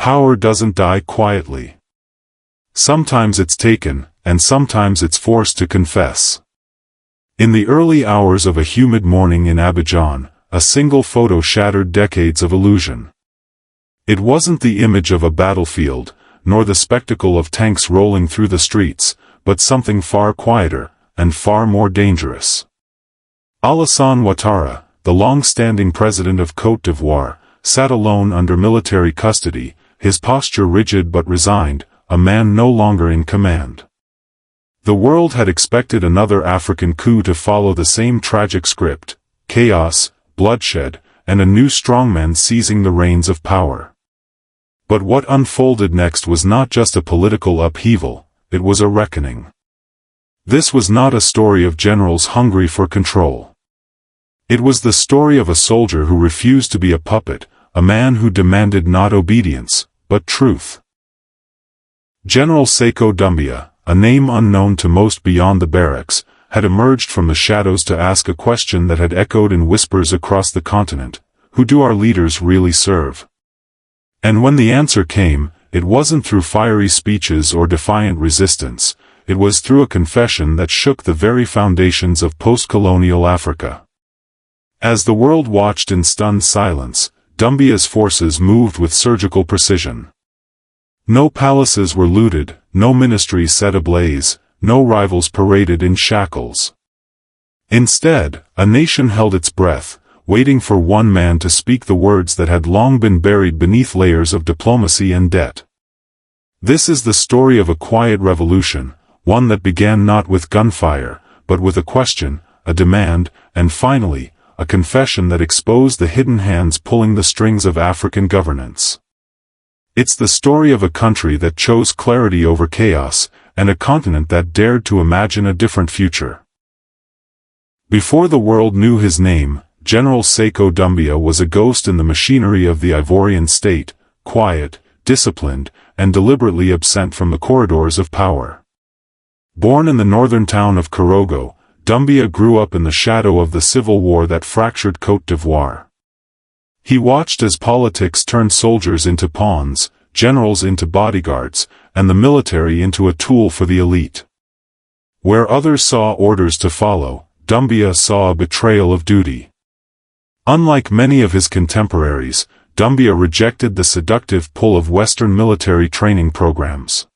power doesn't die quietly. Sometimes it's taken, and sometimes it's forced to confess. In the early hours of a humid morning in Abidjan, a single photo shattered decades of illusion. It wasn't the image of a battlefield, nor the spectacle of tanks rolling through the streets, but something far quieter, and far more dangerous. Alassane Ouattara, the long-standing president of Côte d'Ivoire, sat alone under military custody, his posture rigid but resigned, a man no longer in command. The world had expected another African coup to follow the same tragic script: chaos, bloodshed, and a new strongman seizing the reins of power. But what unfolded next was not just a political upheaval, it was a reckoning. This was not a story of generals hungry for control. It was the story of a soldier who refused to be a puppet, a man who demanded not obedience, but truth. General Sékou Doumbia, a name unknown to most beyond the barracks, had emerged from the shadows to ask a question that had echoed in whispers across the continent: who do our leaders really serve? And when the answer came, it wasn't through fiery speeches or defiant resistance, it was through a confession that shook the very foundations of post-colonial Africa. As the world watched in stunned silence, Doumbia's forces moved with surgical precision. No palaces were looted, no ministries set ablaze, no rivals paraded in shackles. Instead, a nation held its breath, waiting for one man to speak the words that had long been buried beneath layers of diplomacy and debt. This is the story of a quiet revolution, one that began not with gunfire, but with a question, a demand, and finally, a confession that exposed the hidden hands pulling the strings of African governance. It's the story of a country that chose clarity over chaos, and a continent that dared to imagine a different future. Before the world knew his name, General Sékou Doumbia was a ghost in the machinery of the Ivorian state, quiet, disciplined, and deliberately absent from the corridors of power. Born in the northern town of Korogo, Doumbia grew up in the shadow of the civil war that fractured Côte d'Ivoire. He watched as politics turned soldiers into pawns, generals into bodyguards, and the military into a tool for the elite. Where others saw orders to follow, Doumbia saw a betrayal of duty. Unlike many of his contemporaries, Doumbia rejected the seductive pull of Western military training programs.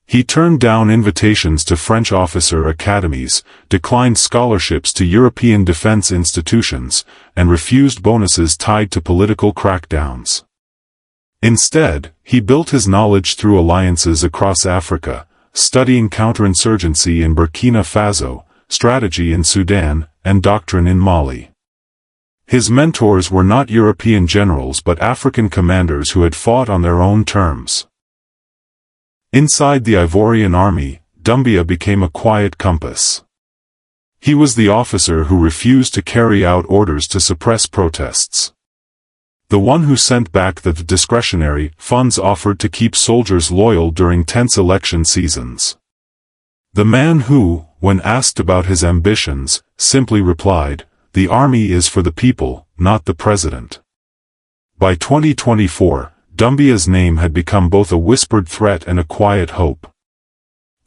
He turned down invitations to French officer academies, declined scholarships to European defense institutions, and refused bonuses tied to political crackdowns. Instead, he built his knowledge through alliances across Africa, studying counterinsurgency in Burkina Faso, strategy in Sudan, and doctrine in Mali. His mentors were not European generals but African commanders who had fought on their own terms. Inside the Ivorian army, Doumbia became a quiet compass. He was the officer who refused to carry out orders to suppress protests. The one who sent back the discretionary funds offered to keep soldiers loyal during tense election seasons. The man who, when asked about his ambitions, simply replied, "The army is for the people, not the president." By 2024, Doumbia's name had become both a whispered threat and a quiet hope.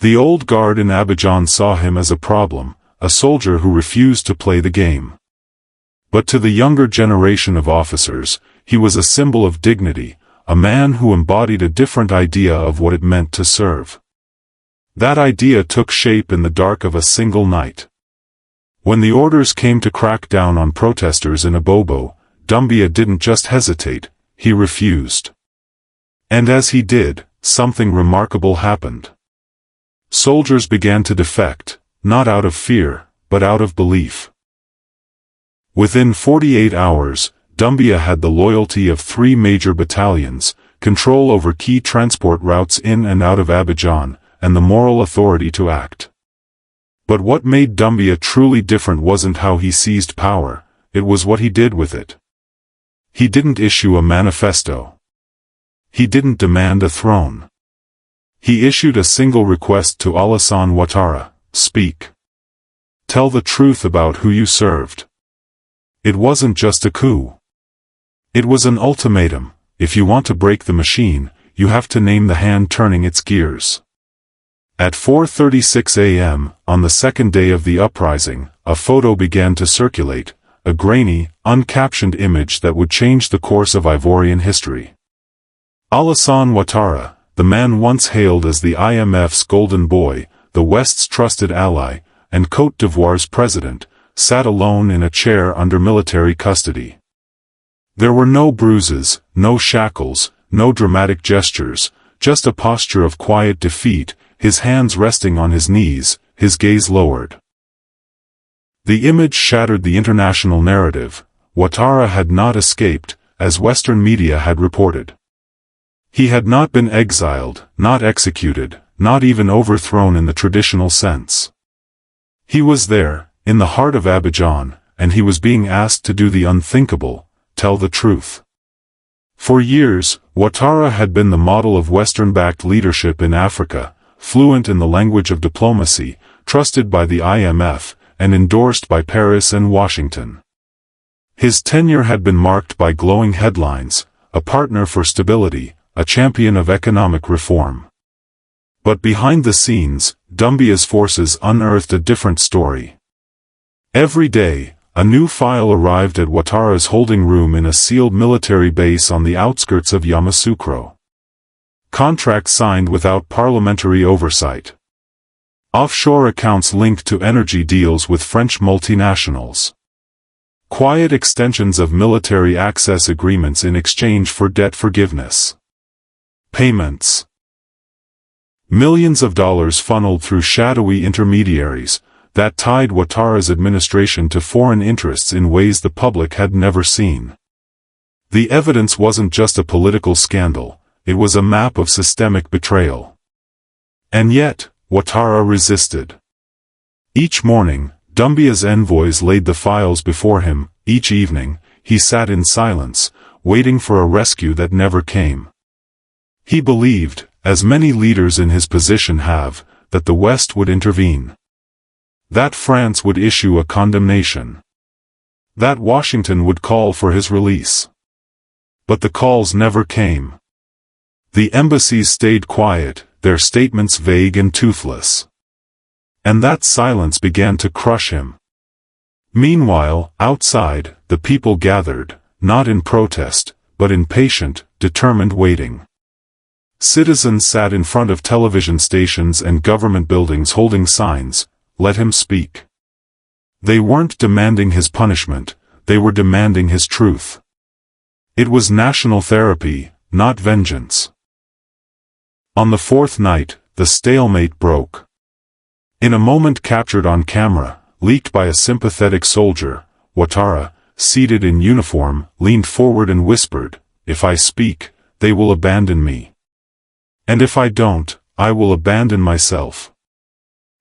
The old guard in Abidjan saw him as a problem, a soldier who refused to play the game. But to the younger generation of officers, he was a symbol of dignity, a man who embodied a different idea of what it meant to serve. That idea took shape in the dark of a single night. When the orders came to crack down on protesters in Abobo, Doumbia didn't just hesitate, he refused. And as he did, something remarkable happened. Soldiers began to defect, not out of fear, but out of belief. Within 48 hours, Doumbia had the loyalty of 3 major battalions, control over key transport routes in and out of Abidjan, and the moral authority to act. But what made Doumbia truly different wasn't how he seized power, it was what he did with it. He didn't issue a manifesto. He didn't demand a throne. He issued a single request to Alassane Ouattara: speak. Tell the truth about who you served. It wasn't just a coup. It was an ultimatum: if you want to break the machine, you have to name the hand turning its gears. At 4:36 a.m., on the second day of the uprising, a photo began to circulate, a grainy, uncaptioned image that would change the course of Ivorian history. Alassane Ouattara, the man once hailed as the IMF's golden boy, the West's trusted ally, and Côte d'Ivoire's president, sat alone in a chair under military custody. There were no bruises, no shackles, no dramatic gestures, just a posture of quiet defeat, his hands resting on his knees, his gaze lowered. The image shattered the international narrative. Ouattara had not escaped, as Western media had reported. He had not been exiled, not executed, not even overthrown in the traditional sense. He was there, in the heart of Abidjan, and he was being asked to do the unthinkable, tell the truth. For years, Ouattara had been the model of Western-backed leadership in Africa, fluent in the language of diplomacy, trusted by the IMF, and endorsed by Paris and Washington. His tenure had been marked by glowing headlines, a partner for stability, a champion of economic reform. But behind the scenes, Doumbouya's forces unearthed a different story. Every day, a new file arrived at Ouattara's holding room in a sealed military base on the outskirts of Yamoussoukro. Contracts signed without parliamentary oversight. Offshore accounts linked to energy deals with French multinationals. Quiet extensions of military access agreements in exchange for debt forgiveness. Payments. Millions of dollars funneled through shadowy intermediaries that tied Ouattara's administration to foreign interests in ways the public had never seen. The evidence wasn't just a political scandal, it was a map of systemic betrayal. And yet, Ouattara resisted. Each morning, Doumbouya's envoys laid the files before him. Each evening, he sat in silence, waiting for a rescue that never came. He believed, as many leaders in his position have, that the West would intervene. That France would issue a condemnation. That Washington would call for his release. But the calls never came. The embassies stayed quiet, their statements vague and toothless. And that silence began to crush him. Meanwhile, outside, the people gathered, not in protest, but in patient, determined waiting. Citizens sat in front of television stations and government buildings holding signs, "Let him speak." They weren't demanding his punishment, they were demanding his truth. It was national therapy, not vengeance. On the fourth night, the stalemate broke. In a moment captured on camera, leaked by a sympathetic soldier, Ouattara, seated in uniform, leaned forward and whispered, "If I speak, they will abandon me. And if I don't, I will abandon myself."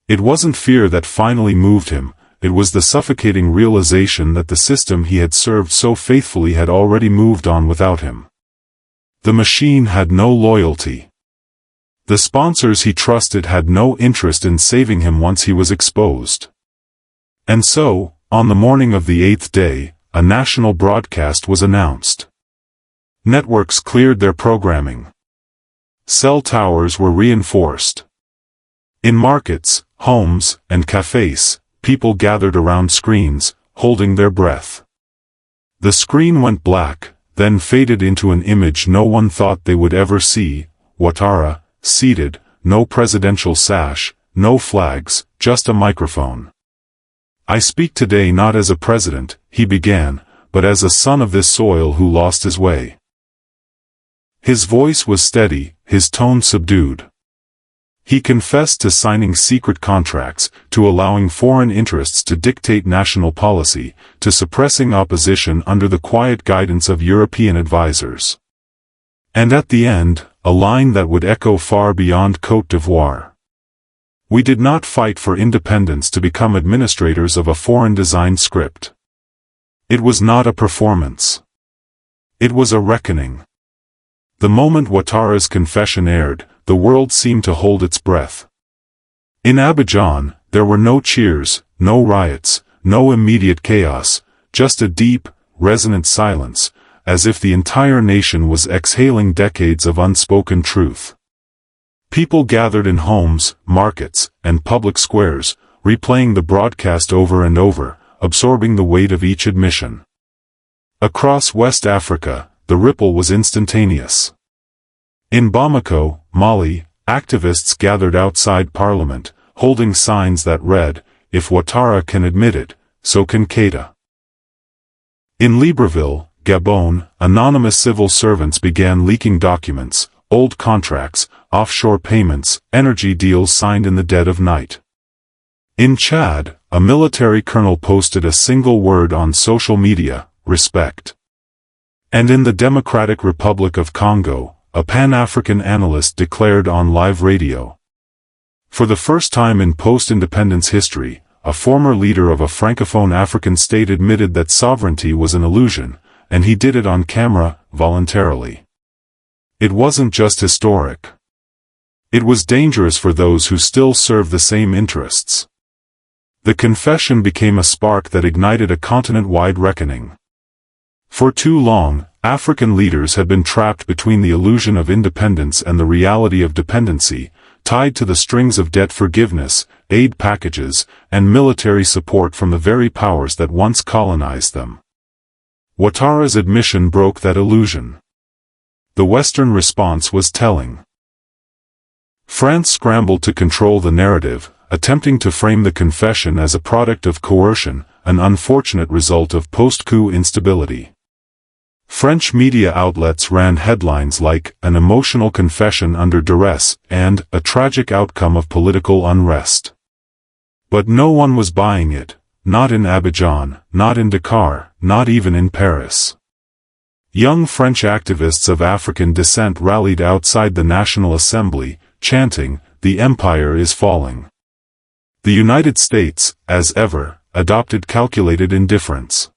It wasn't fear that finally moved him, it was the suffocating realization that the system he had served so faithfully had already moved on without him. The machine had no loyalty. The sponsors he trusted had no interest in saving him once he was exposed. And so, on the morning of the 8th day, a national broadcast was announced. Networks cleared their programming. Cell towers were reinforced. In markets, homes, and cafes, people gathered around screens, holding their breath. The screen went black, then faded into an image no one thought they would ever see: Ouattara, seated, no presidential sash, no flags, just a microphone. "I speak today not as a president," he began, "but as a son of this soil who lost his way." His voice was steady, his tone subdued. He confessed to signing secret contracts, to allowing foreign interests to dictate national policy, to suppressing opposition under the quiet guidance of European advisors. And at the end, a line that would echo far beyond Côte d'Ivoire. "We did not fight for independence to become administrators of a foreign-designed script. It was not a performance. It was a reckoning." The moment Ouattara's confession aired, the world seemed to hold its breath. In Abidjan, there were no cheers, no riots, no immediate chaos, just a deep, resonant silence, as if the entire nation was exhaling decades of unspoken truth. People gathered in homes, markets, and public squares, replaying the broadcast over and over, absorbing the weight of each admission. Across West Africa, the ripple was instantaneous. In Bamako, Mali, activists gathered outside parliament, holding signs that read, "If Ouattara can admit it, so can Keita." In Libreville, Gabon, anonymous civil servants began leaking documents, old contracts, offshore payments, energy deals signed in the dead of night. In Chad, a military colonel posted a single word on social media: respect. And in the Democratic Republic of Congo, a Pan-African analyst declared on live radio. For the first time in post-independence history, a former leader of a francophone African state admitted that sovereignty was an illusion, and he did it on camera, voluntarily. It wasn't just historic. It was dangerous for those who still serve the same interests. The confession became a spark that ignited a continent-wide reckoning. For too long, African leaders had been trapped between the illusion of independence and the reality of dependency, tied to the strings of debt forgiveness, aid packages, and military support from the very powers that once colonized them. Ouattara's admission broke that illusion. The Western response was telling. France scrambled to control the narrative, attempting to frame the confession as a product of coercion, an unfortunate result of post-coup instability. French media outlets ran headlines like, "An emotional confession under duress," and, "A tragic outcome of political unrest." But no one was buying it, not in Abidjan, not in Dakar, not even in Paris. Young French activists of African descent rallied outside the National Assembly, chanting, "The empire is falling." The United States, as ever, adopted calculated indifference.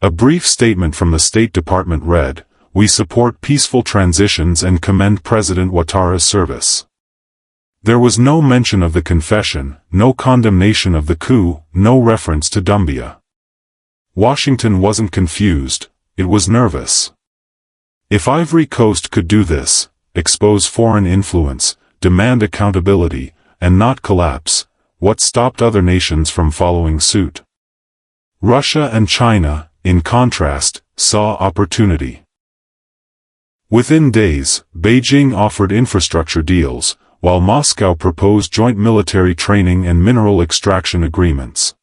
A brief statement from the State Department read, "We support peaceful transitions and commend President Ouattara's service." There was no mention of the confession, no condemnation of the coup, no reference to Doumbia. Washington wasn't confused, it was nervous. If Ivory Coast could do this, expose foreign influence, demand accountability, and not collapse, what stopped other nations from following suit? Russia and China, in contrast, saw opportunity. Within days, Beijing offered infrastructure deals, while Moscow proposed joint military training and mineral extraction agreements.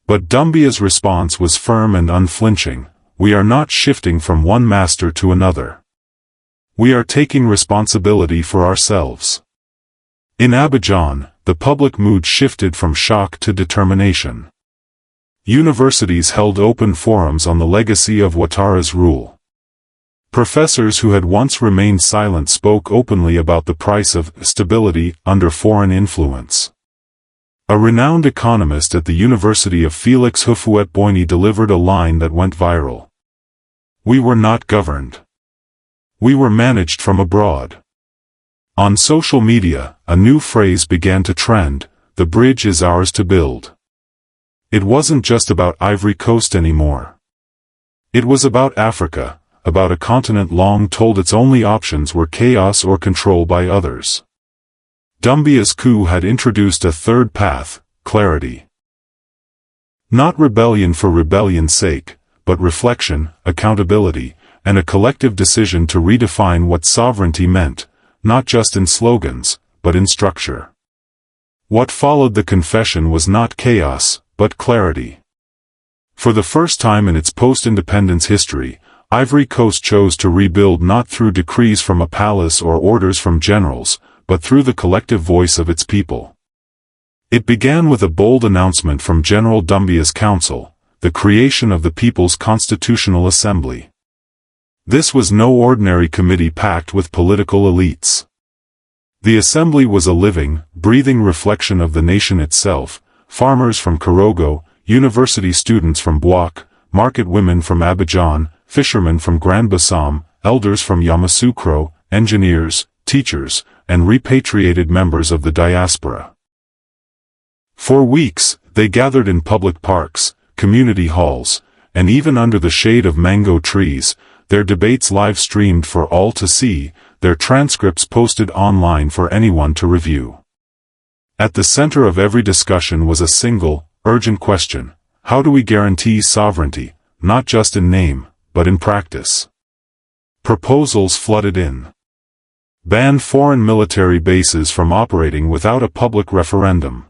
But Doumbia's response was firm and unflinching: "We are not shifting from one master to another. We are taking responsibility for ourselves." In Abidjan, the public mood shifted from shock to determination. Universities held open forums on the legacy of Ouattara's rule. Professors who had once remained silent spoke openly about the price of stability under foreign influence. A renowned economist at the University of Félix Houphouët-Boigny delivered a line that went viral. "We were not governed. We were managed from abroad." On social media, a new phrase began to trend: "The bridge is ours to build." It wasn't just about Ivory Coast anymore. It was about Africa, about a continent long told its only options were chaos or control by others. Doumbia's coup had introduced a third path: clarity. Not rebellion for rebellion's sake, but reflection, accountability, and a collective decision to redefine what sovereignty meant, not just in slogans, but in structure. What followed the confession was not chaos, but clarity. For the first time in its post-independence history, Ivory Coast chose to rebuild not through decrees from a palace or orders from generals, but through the collective voice of its people. It began with a bold announcement from General Doumbia's council: the creation of the People's Constitutional Assembly. This was no ordinary committee packed with political elites. The assembly was a living, breathing reflection of the nation itself: farmers from Korogo, university students from Bouak, market women from Abidjan, fishermen from Grand Bassam, elders from Yamoussoukro, engineers, teachers, and repatriated members of the diaspora. For weeks, they gathered in public parks, community halls, and even under the shade of mango trees, their debates live-streamed for all to see, their transcripts posted online for anyone to review. At the center of every discussion was a single, urgent question: how do we guarantee sovereignty, not just in name, but in practice? Proposals flooded in. Ban foreign military bases from operating without a public referendum.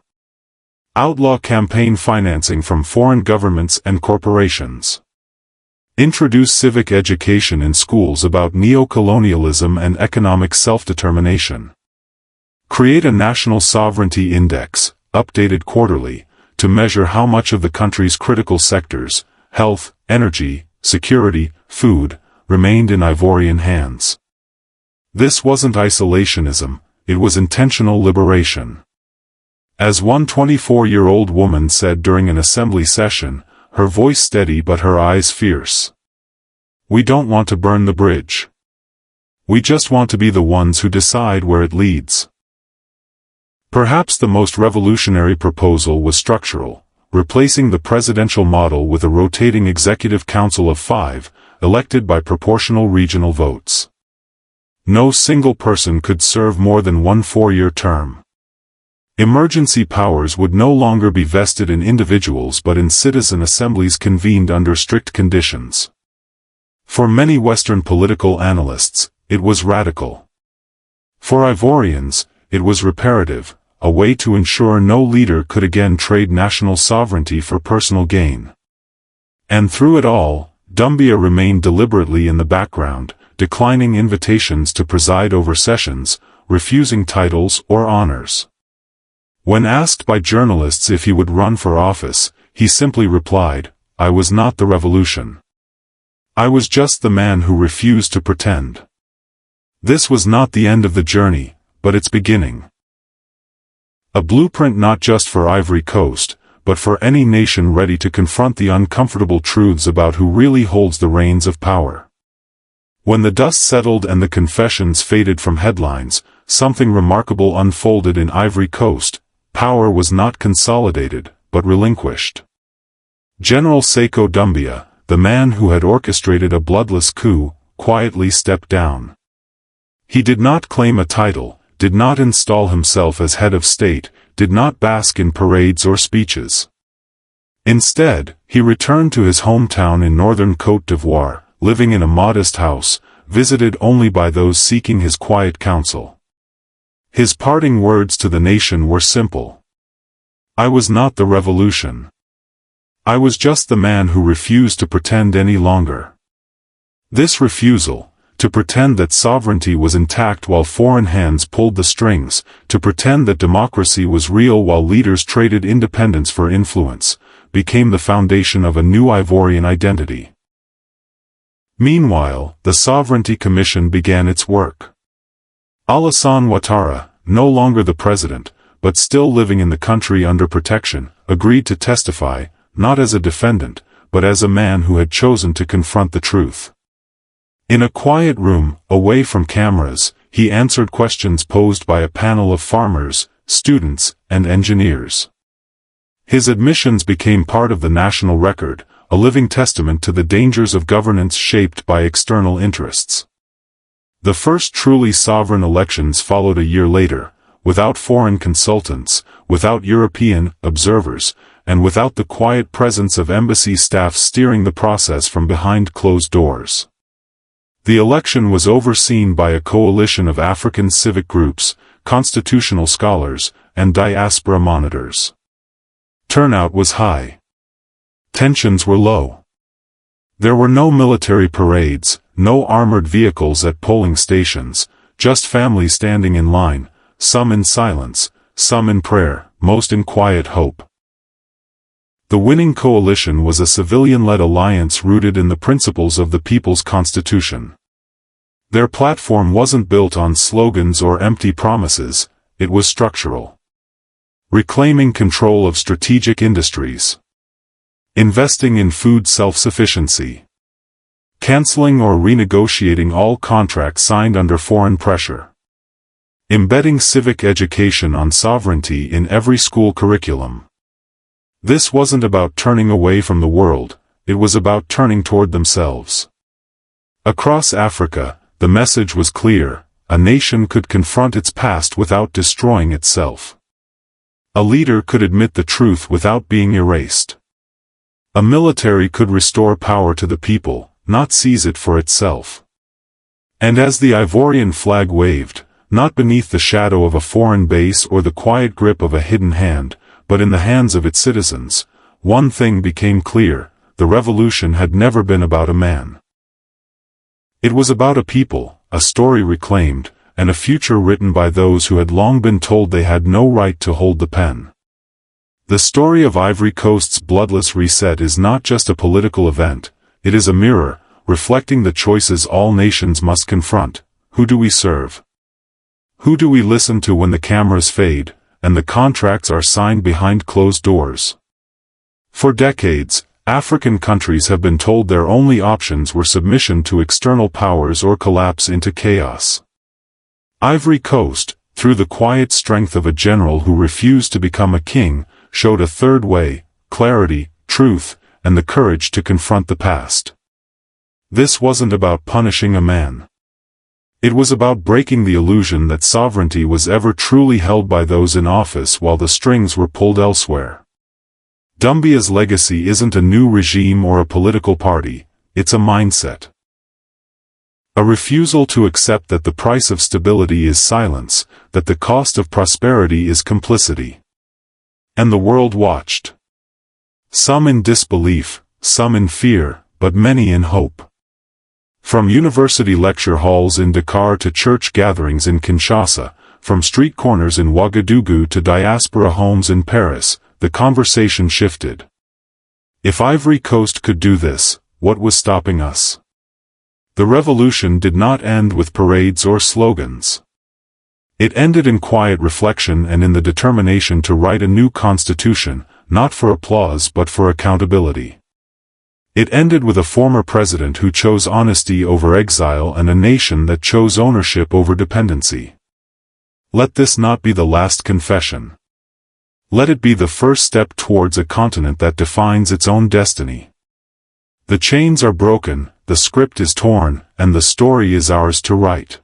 Outlaw campaign financing from foreign governments and corporations. Introduce civic education in schools about neo-colonialism and economic self-determination. Create a national sovereignty index, updated quarterly, to measure how much of the country's critical sectors, health, energy, security, food, remained in Ivorian hands. This wasn't isolationism, it was intentional liberation. As one 24-year-old woman said during an assembly session, her voice steady but her eyes fierce: "We don't want to burn the bridge. We just want to be the ones who decide where it leads." Perhaps the most revolutionary proposal was structural, replacing the presidential model with a rotating executive council of 5, elected by proportional regional votes. No single person could serve more than one 4-year term. Emergency powers would no longer be vested in individuals but in citizen assemblies convened under strict conditions. For many Western political analysts, it was radical. For Ivorians, it was reparative, a way to ensure no leader could again trade national sovereignty for personal gain. And through it all, Doumbia remained deliberately in the background, declining invitations to preside over sessions, refusing titles or honors. When asked by journalists if he would run for office, he simply replied, "I was not the revolution. I was just the man who refused to pretend." This was not the end of the journey, but its beginning. A blueprint not just for Ivory Coast, but for any nation ready to confront the uncomfortable truths about who really holds the reins of power. When the dust settled and the confessions faded from headlines, something remarkable unfolded in Ivory Coast. Power was not consolidated, but relinquished. General Sékou Doumbia, the man who had orchestrated a bloodless coup, quietly stepped down. He did not claim a title, did not install himself as head of state, did not bask in parades or speeches. Instead, he returned to his hometown in northern Côte d'Ivoire, living in a modest house, visited only by those seeking his quiet counsel. His parting words to the nation were simple: "I was not the revolution. I was just the man who refused to pretend any longer." This refusal, to pretend that sovereignty was intact while foreign hands pulled the strings, to pretend that democracy was real while leaders traded independence for influence, became the foundation of a new Ivorian identity. Meanwhile, the Sovereignty Commission began its work. Alassane Ouattara, no longer the president, but still living in the country under protection, agreed to testify, not as a defendant, but as a man who had chosen to confront the truth. In a quiet room, away from cameras, he answered questions posed by a panel of farmers, students, and engineers. His admissions became part of the national record, a living testament to the dangers of governance shaped by external interests. The first truly sovereign elections followed a year later, without foreign consultants, without European observers, and without the quiet presence of embassy staff steering the process from behind closed doors. The election was overseen by a coalition of African civic groups, constitutional scholars, and diaspora monitors. Turnout was high. Tensions were low. There were no military parades, no armored vehicles at polling stations, just families standing in line, some in silence, some in prayer, most in quiet hope. The winning coalition was a civilian-led alliance rooted in the principles of the People's Constitution. Their platform wasn't built on slogans or empty promises, it was structural. Reclaiming control of strategic industries. Investing in food self-sufficiency. Canceling or renegotiating all contracts signed under foreign pressure. Embedding civic education on sovereignty in every school curriculum. This wasn't about turning away from the world, it was about turning toward themselves. Across Africa, the message was clear: a nation could confront its past without destroying itself. A leader could admit the truth without being erased. A military could restore power to the people, not seize it for itself. And as the Ivorian flag waved, not beneath the shadow of a foreign base or the quiet grip of a hidden hand, but in the hands of its citizens, one thing became clear: the revolution had never been about a man. It was about a people, a story reclaimed, and a future written by those who had long been told they had no right to hold the pen. The story of Ivory Coast's bloodless reset is not just a political event, it is a mirror, reflecting the choices all nations must confront. Who do we serve? Who do we listen to when the cameras fade, and the contracts are signed behind closed doors? For decades, African countries have been told their only options were submission to external powers or collapse into chaos. Ivory Coast, through the quiet strength of a general who refused to become a king, showed a third way: clarity, truth, and the courage to confront the past. This wasn't about punishing a man. It was about breaking the illusion that sovereignty was ever truly held by those in office while the strings were pulled elsewhere. Doumbouya's legacy isn't a new regime or a political party, it's a mindset. A refusal to accept that the price of stability is silence, that the cost of prosperity is complicity. And the world watched. Some in disbelief, some in fear, but many in hope. From university lecture halls in Dakar to church gatherings in Kinshasa, from street corners in Ouagadougou to diaspora homes in Paris, the conversation shifted. If Ivory Coast could do this, what was stopping us? The revolution did not end with parades or slogans. It ended in quiet reflection and in the determination to write a new constitution, not for applause but for accountability. It ended with a former president who chose honesty over exile and a nation that chose ownership over dependency. Let this not be the last confession. Let it be the first step towards a continent that defines its own destiny. The chains are broken, the script is torn, and the story is ours to write.